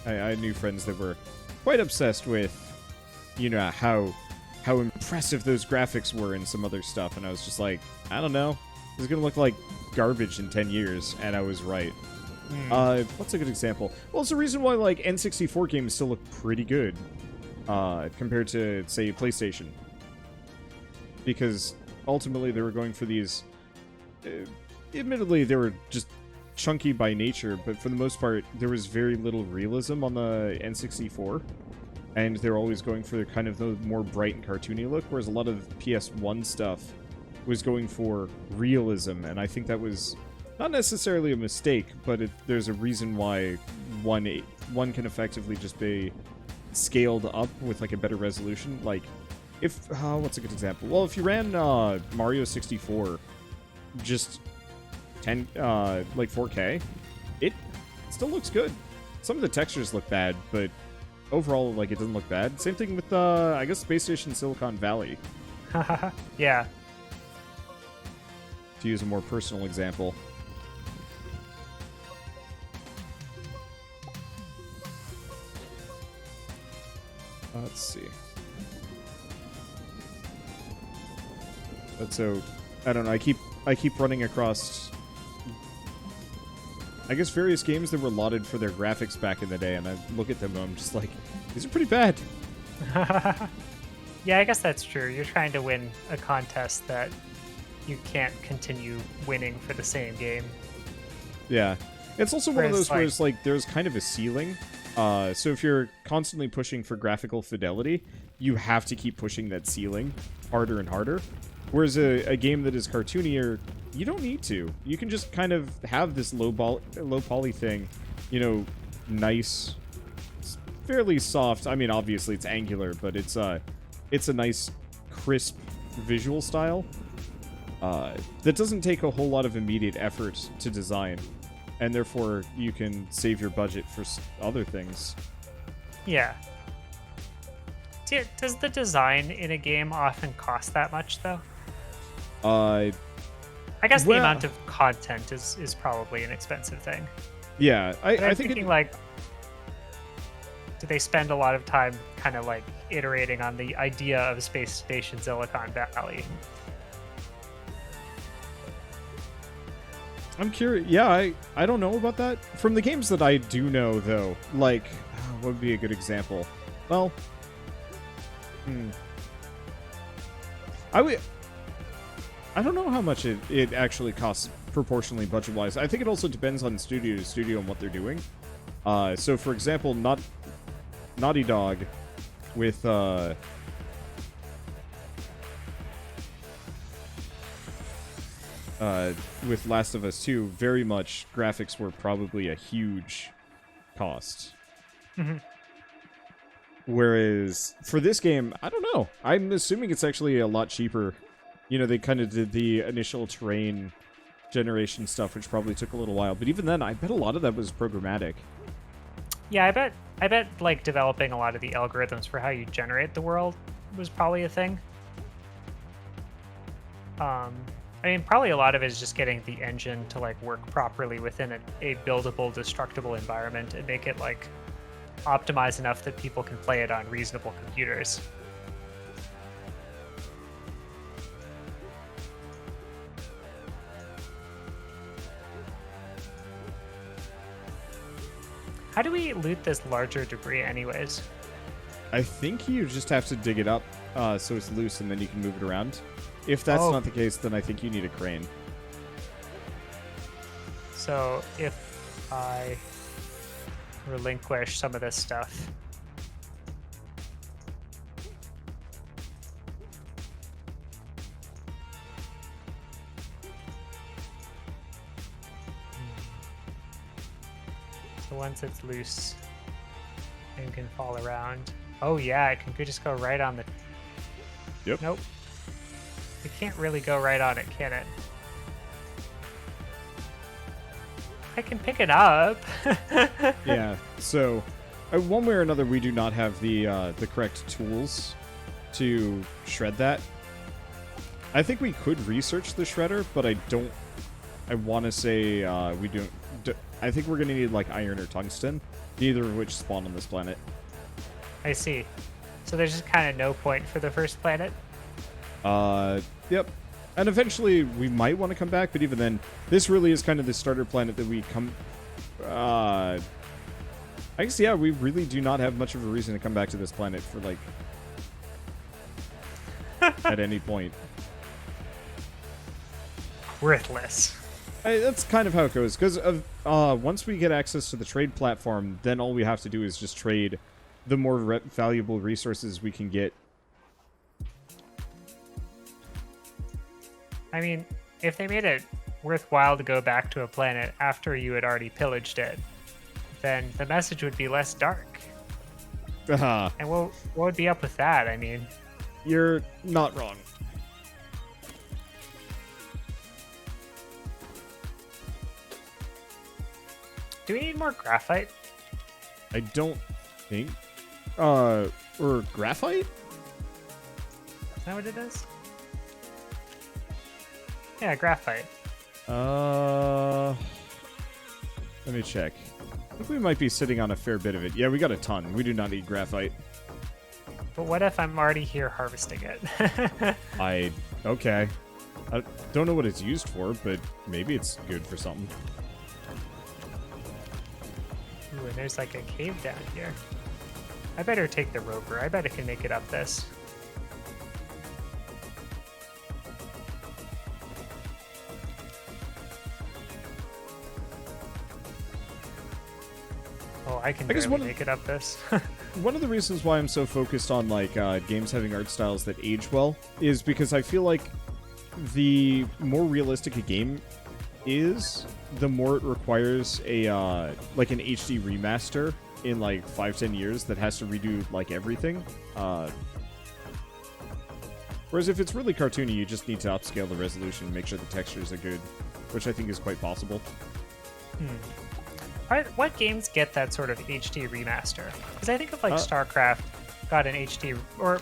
I knew friends that were quite obsessed with, you know, how impressive those graphics were and some other stuff, and I was just like, I don't know, this is gonna look like garbage in 10 years, and I was right. What's a good example? Well, it's the reason why, like, N64 games still look pretty good, compared to, say, PlayStation. Because, ultimately, they were going for these... admittedly, they were just chunky by nature, but for the most part, there was very little realism on the N64. And they're always going for kind of the more bright and cartoony look, whereas a lot of PS1 stuff was going for realism, and I think that was... not necessarily a mistake, but there's a reason why one can effectively just be scaled up with like a better resolution. Like, if what's a good example? Well, if you ran Mario 64, just 10 like 4K, it still looks good. Some of the textures look bad, but overall, like, it doesn't look bad. Same thing with I guess Space Station Silicon Valley. Yeah. To use a more personal example. Let's see. But so, I don't know, I keep running across, I guess, various games that were lauded for their graphics back in the day, and I look at them and I'm just like, these are pretty bad. Yeah, I guess that's true. You're trying to win a contest that you can't continue winning for the same game. Yeah. It's also one of those where like, it's like, there's kind of a ceiling. So if you're constantly pushing for graphical fidelity, you have to keep pushing that ceiling harder and harder. Whereas a game that is cartoonier, you don't need to. You can just kind of have this low poly thing, you know, nice, fairly soft. I mean, obviously it's angular, but it's a nice, crisp visual style that doesn't take a whole lot of immediate effort to design. And therefore, you can save your budget for other things. Yeah. Does the design in a game often cost that much, though? I guess the amount of content is probably an expensive thing. Yeah, I think thinking, like, do they spend a lot of time kind of, like, iterating on the idea of Space Station Silicon Valley? I'm curious. Yeah, I don't know about that. From the games that I do know, though, like, what would be a good example? Well, I don't know how much it actually costs proportionally budget-wise. I think it also depends on studio to studio and what they're doing. So, for example, Naughty Dog with Last of Us 2, very much graphics were probably a huge cost. Mm-hmm. Whereas for this game, I don't know. I'm assuming it's actually a lot cheaper. You know, they kind of did the initial terrain generation stuff, which probably took a little while. But even then, I bet a lot of that was programmatic. Yeah, I bet like developing a lot of the algorithms for how you generate the world was probably a thing. I mean, probably a lot of it is just getting the engine to like work properly within a buildable, destructible environment and make it like optimized enough that people can play it on reasonable computers. How do we loot this larger debris anyways? I think you just have to dig it up so it's loose and then you can move it around. If that's not the case, then I think you need a crane. So if I relinquish some of this stuff. So once it's loose, it can fall around. Oh yeah, it can just go right on the... Yep. Nope. It can't really go right on it, can it? I can pick it up. Yeah, so one way or another, we do not have the correct tools to shred that. I think we could research the shredder, but I want to say we don't. I think we're going to need, like, iron or tungsten, neither of which spawn on this planet. I see. So there's just kind of no point for the first planet? Yep. And eventually we might want to come back, but even then, this really is kind of the starter planet that we come... I guess, yeah, we really do not have much of a reason to come back to this planet for, like... at any point. Worthless. That's kind of how it goes, because once we get access to the trade platform, then all we have to do is just trade the more valuable resources we can get. I mean, if they made it worthwhile to go back to a planet after you had already pillaged it, then the message would be less dark. And what would be up with that? I mean... You're not wrong. Do we need more graphite? I don't think. Or graphite? Is that what it is? Yeah, graphite. Let me check. I think we might be sitting on a fair bit of it. Yeah, we got a ton. We do not need graphite. But what if I'm already here harvesting it? Okay. I don't know what it's used for, but maybe it's good for something. Ooh, and there's like a cave down here. I better take the rover. I bet I can make it up this. Oh, I can barely make it up this. One of the reasons why I'm so focused on like games having art styles that age well is because I feel like the more realistic a game is, the more it requires a like an HD remaster in like 5-10 years that has to redo like everything. Whereas if it's really cartoony, you just need to upscale the resolution and make sure the textures are good, which I think is quite possible. What games get that sort of HD remaster? Because I think of like StarCraft got an HD, or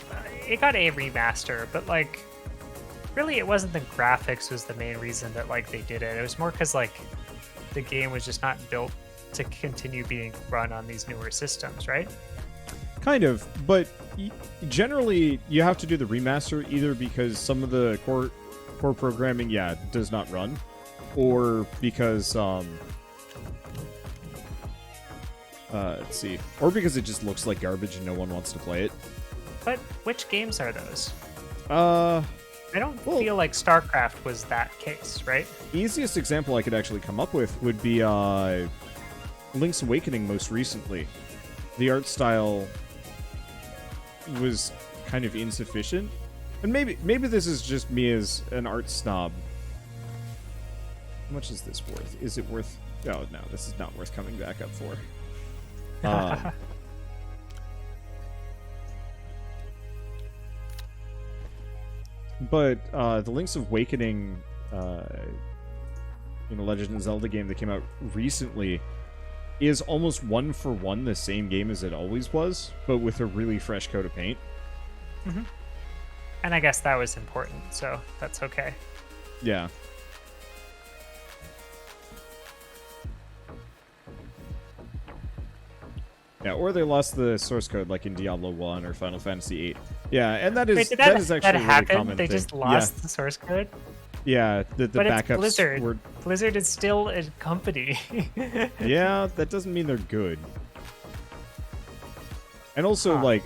it got a remaster, but like really it wasn't the graphics was the main reason that like they did it. It was more because like the game was just not built to continue being run on these newer systems, right? Kind of, but generally you have to do the remaster either because some of the core programming, does not run, or because let's see. Or because it just looks like garbage and no one wants to play it. But which games are those? I don't feel like StarCraft was that case, right? The easiest example I could actually come up with would be Link's Awakening most recently. The art style was kind of insufficient. And maybe this is just me as an art snob. How much is this worth? Is it worth... Oh, no, this is not worth coming back up for. But the Link's Awakening, Legend of Zelda game that came out recently is almost one for one the same game as it always was, but with a really fresh coat of paint. Mm-hmm. And I guess that was important, so that's okay. Yeah. Yeah, or they lost the source code like in Diablo 1 or Final Fantasy 8. Yeah, and that is Wait, that is actually that a really common They thing. just lost the source code? Yeah, the but backups it's Blizzard. were... Blizzard is still a company. Yeah, that doesn't mean they're good. And also, like,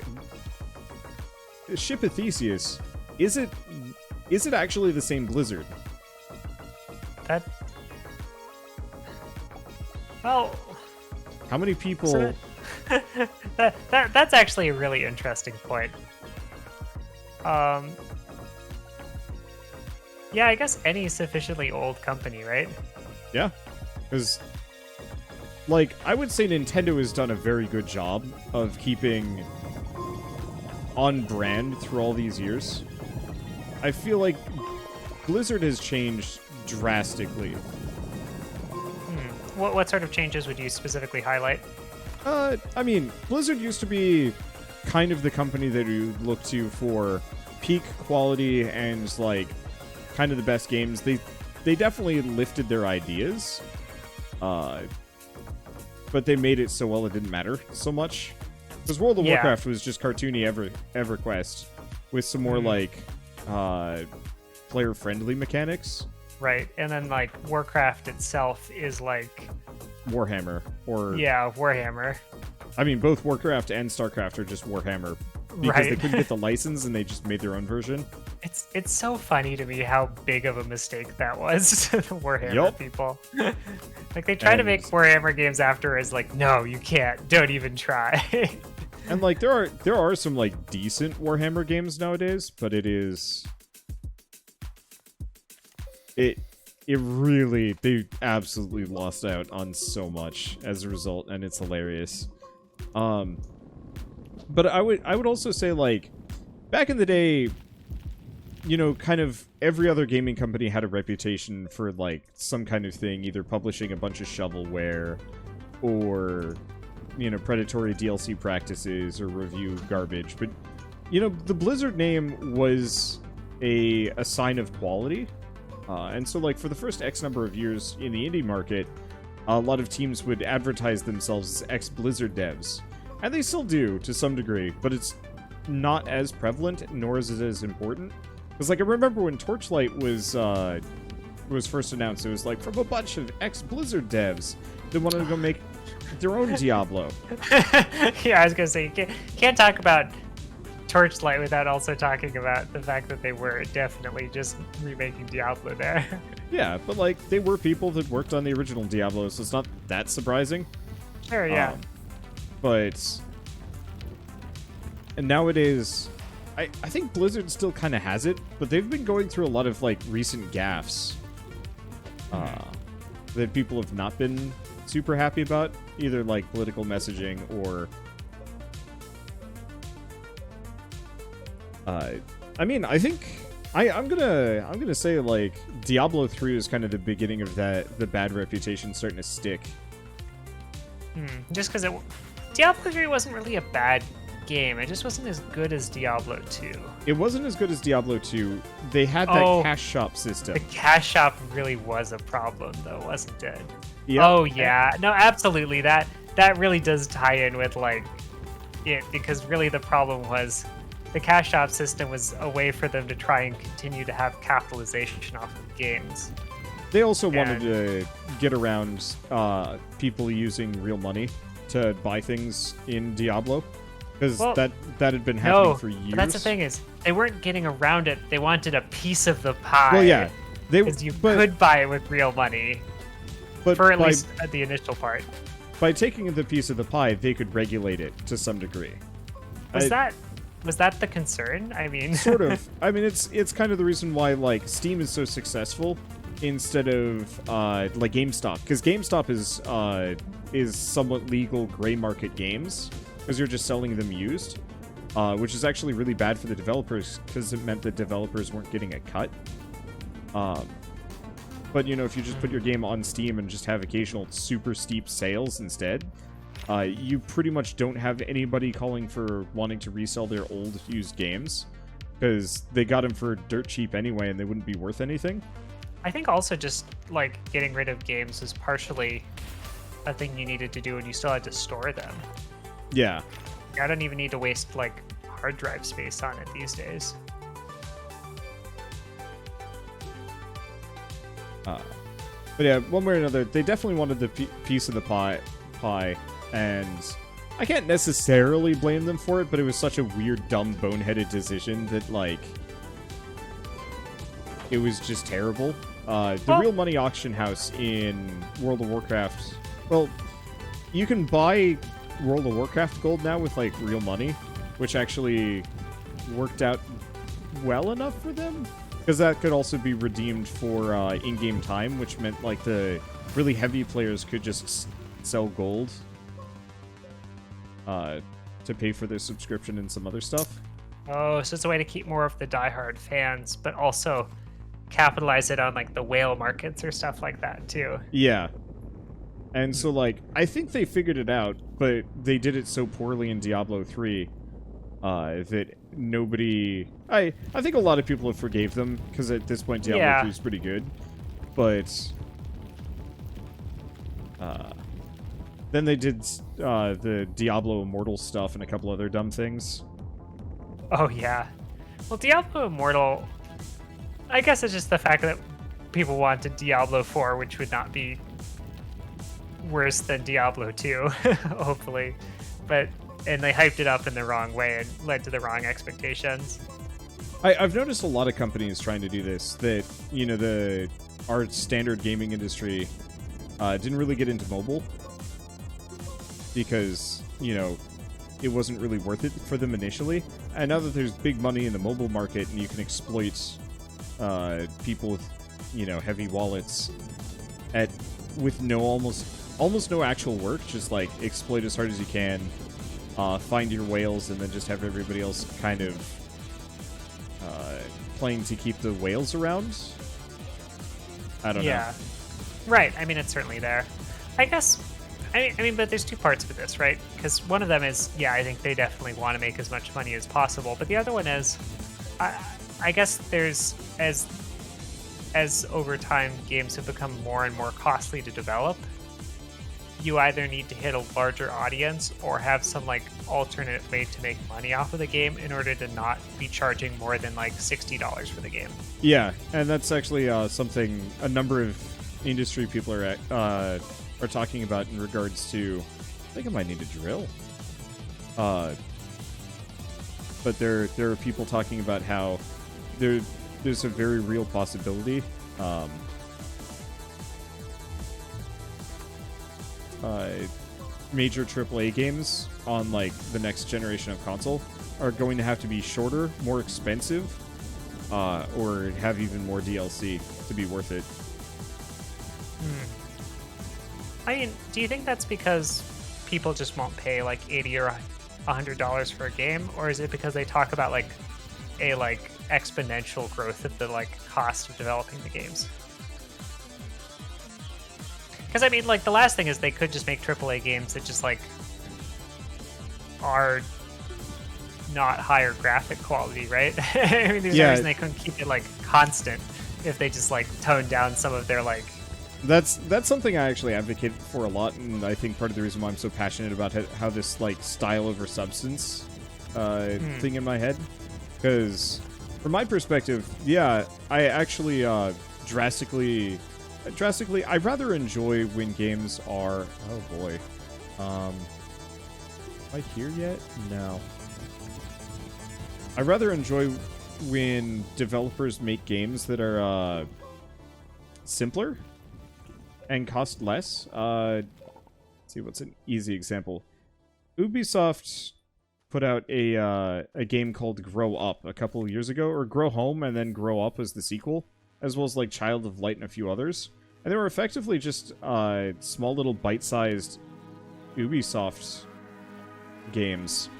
Ship of Theseus, is it actually the same Blizzard? Well... How many people... So that's actually a really interesting point. Yeah, I guess any sufficiently old company, right? Yeah, because, like, I would say Nintendo has done a very good job of keeping on brand through all these years. I feel like Blizzard has changed drastically. What sort of changes would you specifically highlight? I mean, Blizzard used to be kind of the company that you look to for peak quality and, like, kind of the best games. They definitely lifted their ideas. but they made it so well it didn't matter so much. Because World of Warcraft was just cartoony EverQuest with some more like player-friendly mechanics. Right, and then like Warcraft itself is like Warhammer, or Warhammer. I mean, both Warcraft and StarCraft are just Warhammer because they couldn't get the license and they just made their own version. It's so funny to me how big of a mistake that was to the Warhammer people. Like they try to make Warhammer games after as like, no, you can't. Don't even try. And like there are some like decent Warhammer games nowadays, but they absolutely lost out on so much as a result, and it's hilarious. But I would also say, like, back in the day, you know, kind of every other gaming company had a reputation for like some kind of thing, either publishing a bunch of shovelware or, you know, predatory DLC practices or review garbage. But, you know, the Blizzard name was a sign of quality. And so, like, for the first X number of years in the indie market, a lot of teams would advertise themselves as ex-Blizzard devs. And they still do, to some degree, but it's not as prevalent, nor is it as important. Because, like, I remember when Torchlight was first announced, it was, like, from a bunch of ex-Blizzard devs that wanted to go make their own Diablo. Yeah, I was gonna say, you can't talk about Torchlight without also talking about the fact that they were definitely just remaking Diablo there. Yeah, but like they were people that worked on the original Diablo, so it's not that surprising. Sure, yeah. And nowadays, I think Blizzard still kind of has it, but they've been going through a lot of like recent gaffes that people have not been super happy about, either like political messaging or I mean, I think I'm gonna say like Diablo 3 is kind of the beginning of the bad reputation starting to stick. Just because Diablo 3 wasn't really a bad game. It just wasn't as good as Diablo 2. It wasn't as good as Diablo 2. They had that cash shop system. The cash shop really was a problem, though, wasn't it? Yep. Oh yeah, no, absolutely. That really does tie in with like it, because really the problem was the cash shop system was a way for them to try and continue to have capitalization off of games. They also wanted to get around people using real money to buy things in Diablo, because that had been happening for years. But that's the thing, is they weren't getting around it. They wanted a piece of the pie. Well, yeah, because you could buy it with real money, but for at least the initial part. By taking the piece of the pie, they could regulate it to some degree. Was that the concern? I mean, sort of. I mean, it's kind of the reason why like Steam is so successful instead of like GameStop, because GameStop is somewhat legal gray market games because you're just selling them used, which is actually really bad for the developers because it meant that developers weren't getting a cut. But you know, if you just put your game on Steam and just have occasional super steep sales instead, you pretty much don't have anybody calling for wanting to resell their old used games because they got them for dirt cheap anyway and they wouldn't be worth anything. I think also just like getting rid of games is partially a thing you needed to do and you still had to store them. Yeah. I don't even need to waste like hard drive space on it these days. But yeah, one way or another, they definitely wanted the piece of the pie, and I can't necessarily blame them for it, but it was such a weird, dumb, boneheaded decision that, like, it was just terrible. The real money auction house in World of Warcraft, well, you can buy World of Warcraft gold now with, like, real money, which actually worked out well enough for them, because that could also be redeemed for in-game time, which meant, like, the really heavy players could just sell gold to pay for their subscription and some other stuff. Oh, so it's a way to keep more of the diehard fans, but also capitalize it on like the whale markets or stuff like that too. Yeah. And so like, I think they figured it out, but they did it so poorly in Diablo 3 that nobody... I think a lot of people have forgave them, because at this point Diablo 3 is pretty good. But... Then they did the Diablo Immortal stuff and a couple other dumb things. Oh yeah. Well, Diablo Immortal, I guess it's just the fact that people wanted Diablo 4, which would not be worse than Diablo 2, hopefully. And they hyped it up in the wrong way and led to the wrong expectations. I've noticed a lot of companies trying to do this, that, you know, our standard gaming industry didn't really get into mobile because, you know, it wasn't really worth it for them initially. And now that there's big money in the mobile market and you can exploit people with, you know, heavy wallets with almost no actual work, just like exploit as hard as you can, find your whales, and then just have everybody else kind of playing to keep the whales around. I don't know. Yeah. Right. I mean, it's certainly there. I guess. I mean, but there's two parts of this, right? Because one of them is, yeah, I think they definitely want to make as much money as possible. But the other one is, I guess there's as over time games have become more and more costly to develop, you either need to hit a larger audience or have some like alternate way to make money off of the game in order to not be charging more than like $60 for the game. Yeah, and that's actually something a number of industry people are talking about in regards to. I think I might need a drill. But there are people talking about how there's a very real possibility. Major AAA games on like the next generation of console are going to have to be shorter, more expensive, or have even more DLC to be worth it. I mean, do you think that's because people just won't pay like $80 or $100 for a game, or is it because they talk about like a like exponential growth of the like cost of developing the games? Because I mean, like the last thing is they could just make AAA games that just like are not higher graphic quality, right? I mean, there's no reason they couldn't keep it like constant if they just like toned down some of their like. That's something I actually advocate for a lot, and I think part of the reason why I'm so passionate about how this like style over substance thing in my head. Because from my perspective, yeah, I actually drastically, I rather enjoy when games are. Oh boy, am I here yet? No. I rather enjoy when developers make games that are simpler and cost less. Let's see, what's an easy example? Ubisoft put out a game called Grow Up a couple of years ago, or Grow Home and then Grow Up as the sequel, as well as like Child of Light and a few others. And they were effectively just small little bite-sized Ubisoft games.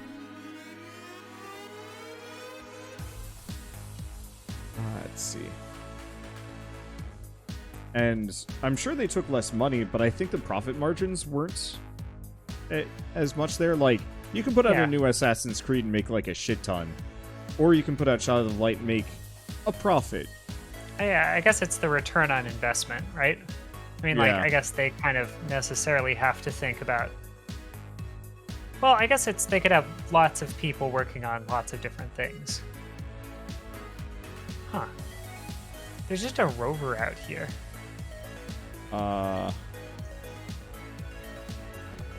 Let's see. And I'm sure they took less money, but I think the profit margins weren't as much there. Like, you can put out a new Assassin's Creed and make like a shit ton, or you can put out Child of the Light and make a profit. Yeah, I guess it's the return on investment, right? I mean, like, I guess they kind of necessarily have to think about. Well, I guess they could have lots of people working on lots of different things. Huh. There's just a rover out here.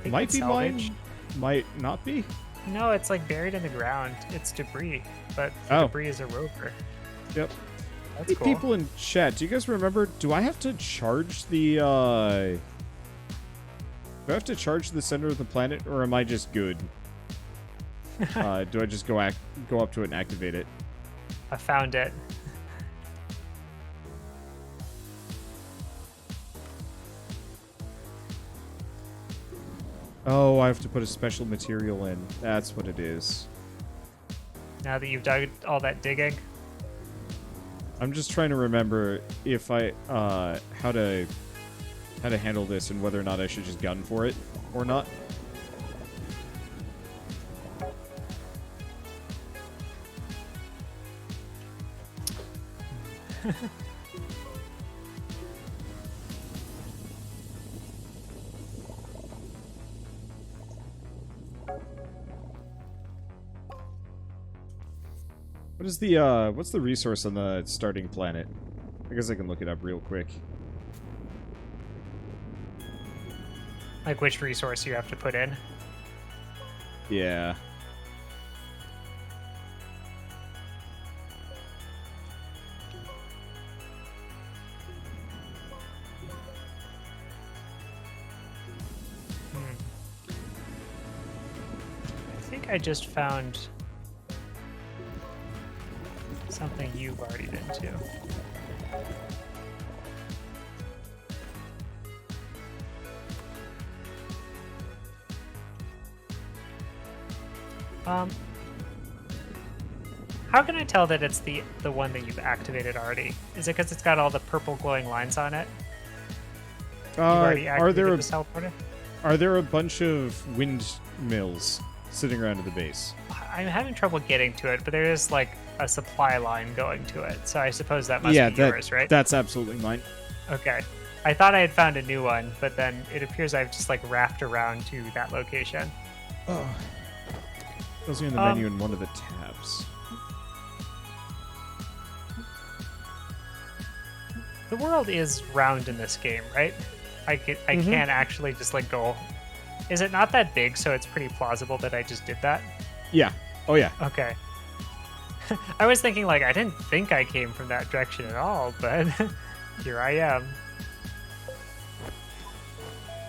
Might be mine, might not be. No, it's like buried in the ground. It's debris, but the debris is a rover. Yep. That's cool. People in chat, do you guys remember? Do I have to charge the? Do I have to charge the center of the planet, or am I just good? Do I just go up to it and activate it? I found it. Oh, I have to put a special material in. That's what it is. Now that you've dug all that digging. I'm just trying to remember if I how to handle this and whether or not I should just gun for it or not. What is the what's the resource on the starting planet? I guess I can look it up real quick. Like which resource you have to put in? Yeah. I think I just found something you've already been to. How can I tell that it's the one that you've activated already? Is it because it's got all the purple glowing lines on it? You've already activated the teleporter? Are there a bunch of windmills sitting around at the base? I'm having trouble getting to it, but there is like a supply line going to it, so I suppose that must be yours, right? That's absolutely mine. Okay. I thought I had found a new one, but then it appears I've just like wrapped around to that location. Oh. Those are in the menu in one of the tabs. The world is round in this game, right? I can't actually just like go. Is it not that big, so it's pretty plausible that I just did that? Yeah. Oh yeah. Okay. I was thinking like I didn't think I came from that direction at all, but here I am.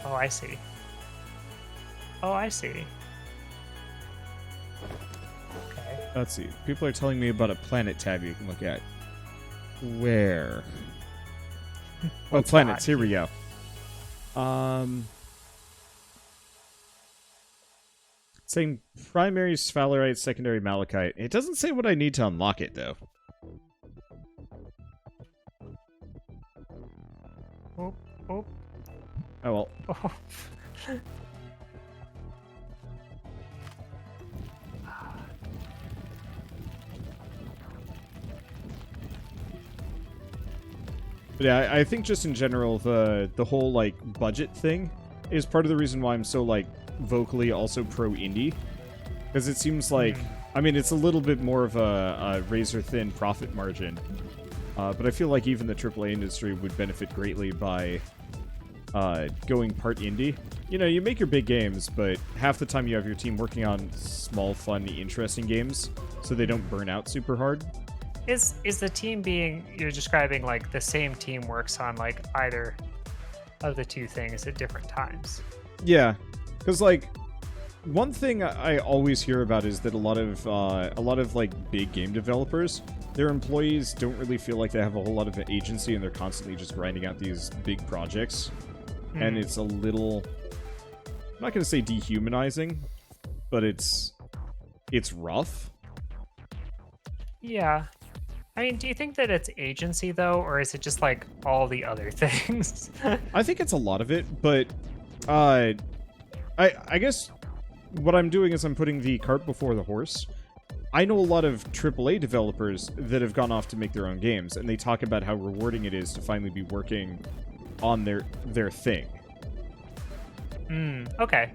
Oh, I see. Oh, I see. Okay. Let's see. People are telling me about a planet tab you can look at. Where? Oh, planets. Here we go. Saying primary sphalerite, secondary malachite. It doesn't say what I need to unlock it, though. Oh, oh. Oh, well. Oh. But yeah, I think just in general, the whole, like, budget thing is part of the reason why I'm so, like, vocally also pro-indie. Because it seems like, I mean, it's a little bit more of a razor-thin profit margin. But I feel like even the AAA industry would benefit greatly by going part indie. You know, you make your big games, but half the time you have your team working on small, fun, interesting games, so they don't burn out super hard. Is the team being you're describing like the same team works on like either of the two things at different times? Yeah, because like one thing I always hear about is that a lot of like big game developers, their employees don't really feel like they have a whole lot of agency, and they're constantly just grinding out these big projects, and it's a little, I'm not going to say dehumanizing, but it's rough. Yeah. I mean, do you think that it's agency, though, or is it just, like, all the other things? I think it's a lot of it, but I guess what I'm doing is I'm putting the cart before the horse. I know a lot of AAA developers that have gone off to make their own games, and they talk about how rewarding it is to finally be working on their thing. Okay.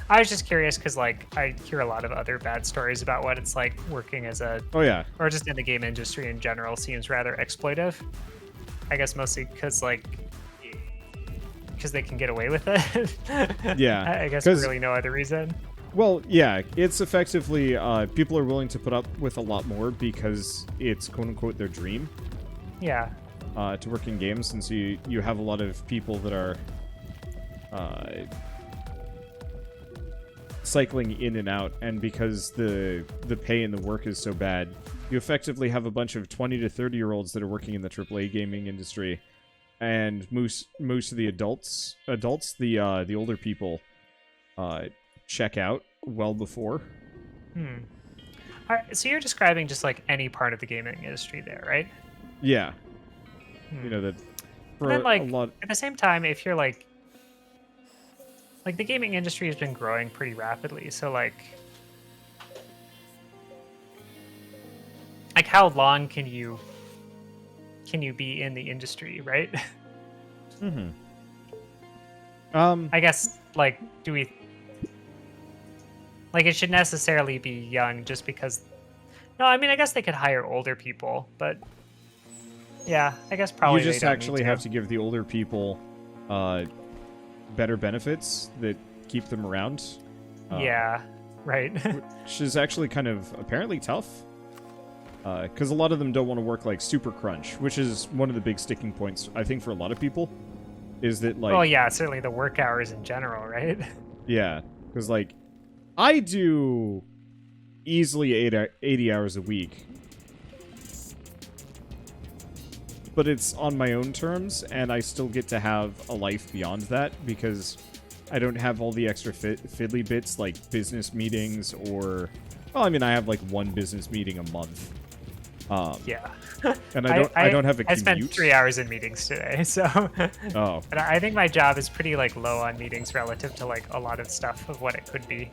I was just curious because, like, I hear a lot of other bad stories about what it's like working as a... Oh, yeah. Or just in the game industry in general seems rather exploitive. I guess mostly because, like, because they can get away with it. Yeah. I guess for really no other reason. Well, yeah, it's effectively, people are willing to put up with a lot more because it's, quote-unquote, their dream. Yeah. To work in games, since you have a lot of people that are cycling in and out, and because the pay and the work is so bad, you effectively have a bunch of 20 to 30-year-olds that are working in the AAA gaming industry, and most of the adults, the older people, check out well before. All right, so you're describing just like any part of the gaming industry there, right? Yeah. You know that. But then, like, at the same time, if you're like the gaming industry has been growing pretty rapidly, so like how long can you be in the industry, right? I guess, like, do we Like, it should necessarily be young just because... No, I mean, I guess they could hire older people, but... Yeah, I guess probably You just they don't actually need have to give the older people better benefits that keep them around. Yeah, right. Which is actually kind of apparently tough. Because a lot of them don't want to work like super crunch, which is one of the big sticking points, I think, for a lot of people. Is that like... Well, yeah, certainly the work hours in general, right? Yeah, because like, I do easily 80 hours a week. But it's on my own terms, and I still get to have a life beyond that, because I don't have all the extra fiddly bits, like business meetings, or... Well, I mean, I have like one business meeting a month. Yeah. And I don't have a commute. I spent 3 hours in meetings today, so... Oh. But I think my job is pretty, like, low on meetings relative to, like, a lot of stuff of what it could be.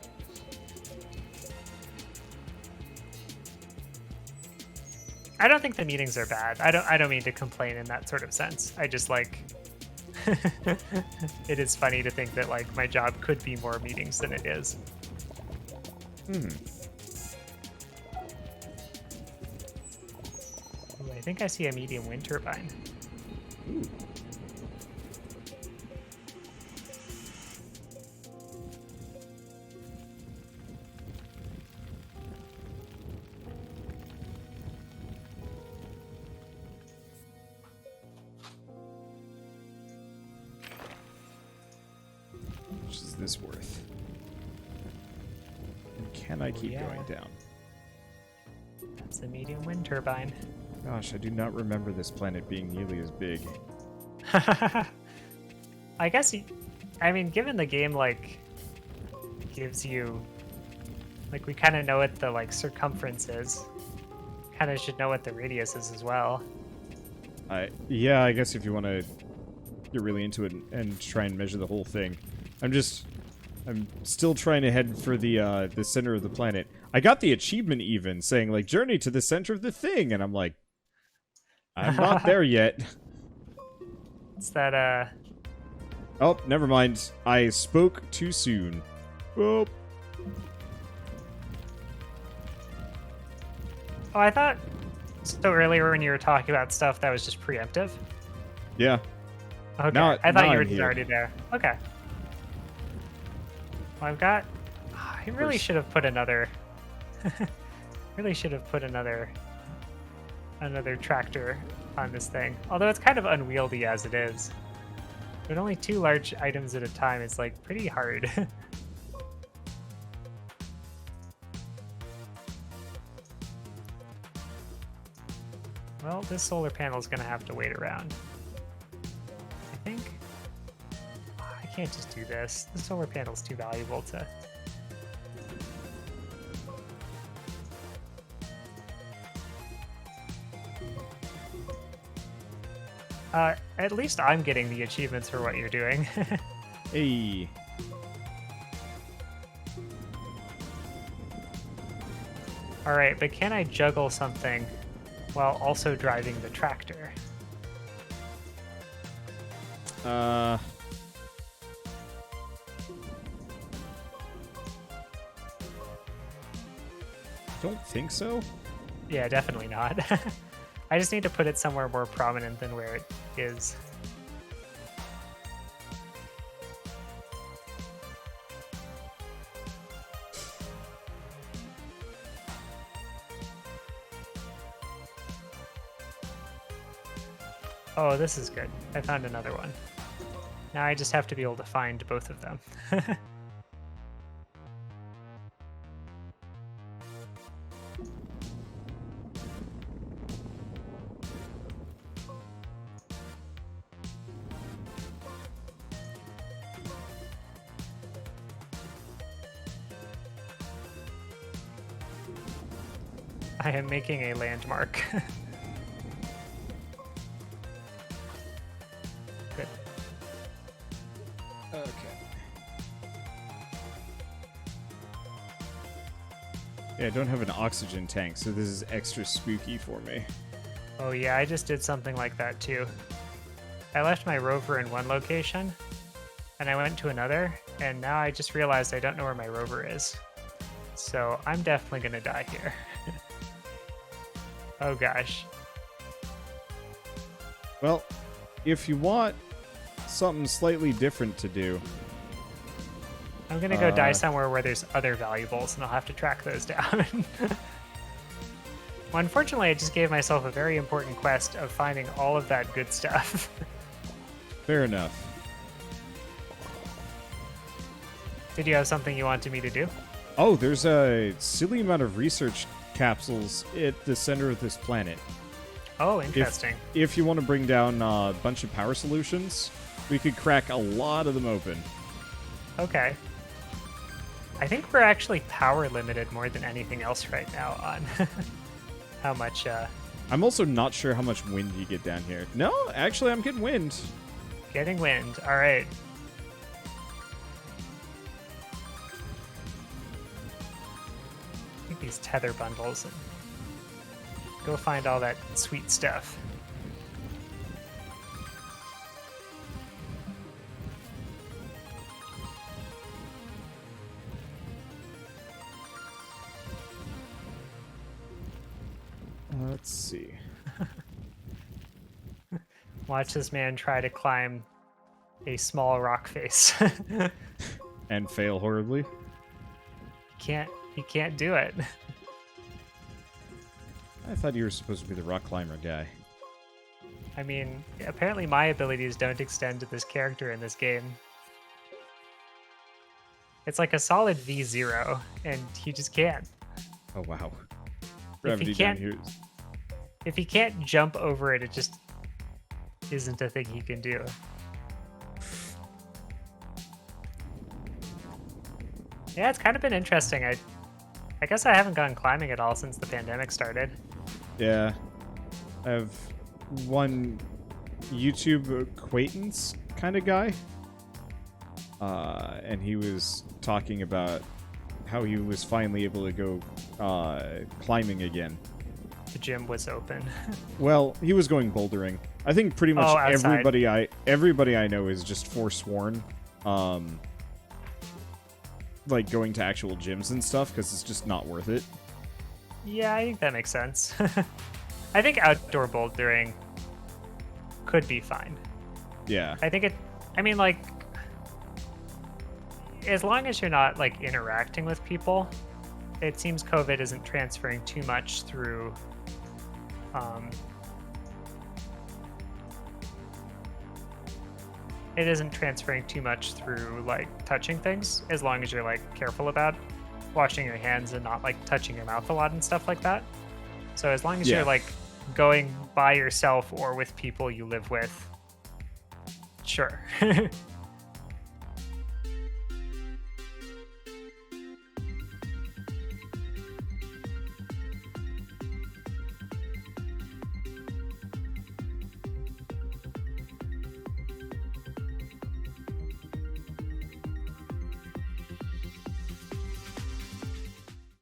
I don't think the meetings are bad. I don't mean to complain in that sort of sense. I just, like... It is funny to think that, like, my job could be more meetings than it is. Hmm. Ooh, I think I see a medium wind turbine. Ooh. Which is this worth? And can I keep going down? That's a medium wind turbine. Gosh, I do not remember this planet being nearly as big. I guess, I mean, given the game, like, gives you, like, we kind of know what the, like, circumference is. Kind of should know what the radius is as well. Yeah, I guess if you want to get really into it and try and measure the whole thing. I'm still trying to head for the center of the planet. I got the achievement even, saying, like, journey to the center of the thing, and I'm like, I'm not there yet. It's that, Oh, never mind. I spoke too soon. Oh. Oh, I thought so earlier when you were talking about stuff that was just preemptive. Yeah. Okay, Now, I thought you were I'm here. already there. Okay. Well, I've got... I really should have put another... really should have put another tractor on this thing. Although it's kind of unwieldy as it is. But only 2 large items at a time is, like, pretty hard. Well, this solar panel is going to have to wait around. I think... I can't just do this. The solar panel's too valuable to... At least I'm getting the achievements for what you're doing. Hey. Alright, but can I juggle something while also driving the tractor? Don't think so. Yeah, definitely not. I just need to put it somewhere more prominent than where it is. Oh, this is good. I found another one. Now I just have to be able to find both of them. I am making a landmark. Good. Okay. Yeah, I don't have an oxygen tank, so this is extra spooky for me. Oh yeah, I just did something like that too. I left my rover in one location, and I went to another, and now I just realized I don't know where my rover is. So I'm definitely gonna die here. Oh gosh. Well, if you want something slightly different to do, I'm gonna go die somewhere where there's other valuables, and I'll have to track those down. Well, unfortunately, I just gave myself a very important quest of finding all of that good stuff. fair enough. Did you have something you wanted me to do? Oh, there's a silly amount of research capsules at the center of this planet. Oh, interesting. If you want to bring down a bunch of power solutions, we could crack a lot of them open. Okay. I think we're actually power limited more than anything else right now on how much... I'm also not sure how much wind you get down here. No, actually, I'm getting wind. Getting wind. All right. Take these tether bundles and go find all that sweet stuff. Let's see. Watch this man try to climb a small rock face. And fail horribly. He can't do it. I thought you were supposed to be the rock climber guy. I mean, apparently my abilities don't extend to this character in this game. It's like a solid V0, and he just can't. Oh, wow. If he Gravity down can't, here. if he can't jump over it, it just isn't a thing he can do. Yeah, it's kind of been interesting. I guess I haven't gone climbing at all since the pandemic started. Yeah. I have one YouTube acquaintance kind of guy. And he was talking about how he was finally able to go climbing again. The gym was open. Well, he was going bouldering. I think pretty much outside. everybody I know is just forsworn like going to actual gyms and stuff because it's just not worth it. Yeah, I think that makes sense. I think outdoor bouldering could be fine. Yeah. I mean, like, as long as you're not, like, interacting with people, it seems COVID isn't transferring too much through, it isn't transferring too much through, like, touching things, as long as you're, like, careful about washing your hands and not, like, touching your mouth a lot and stuff like that. So as long as you're, like, going by yourself or with people you live with, sure.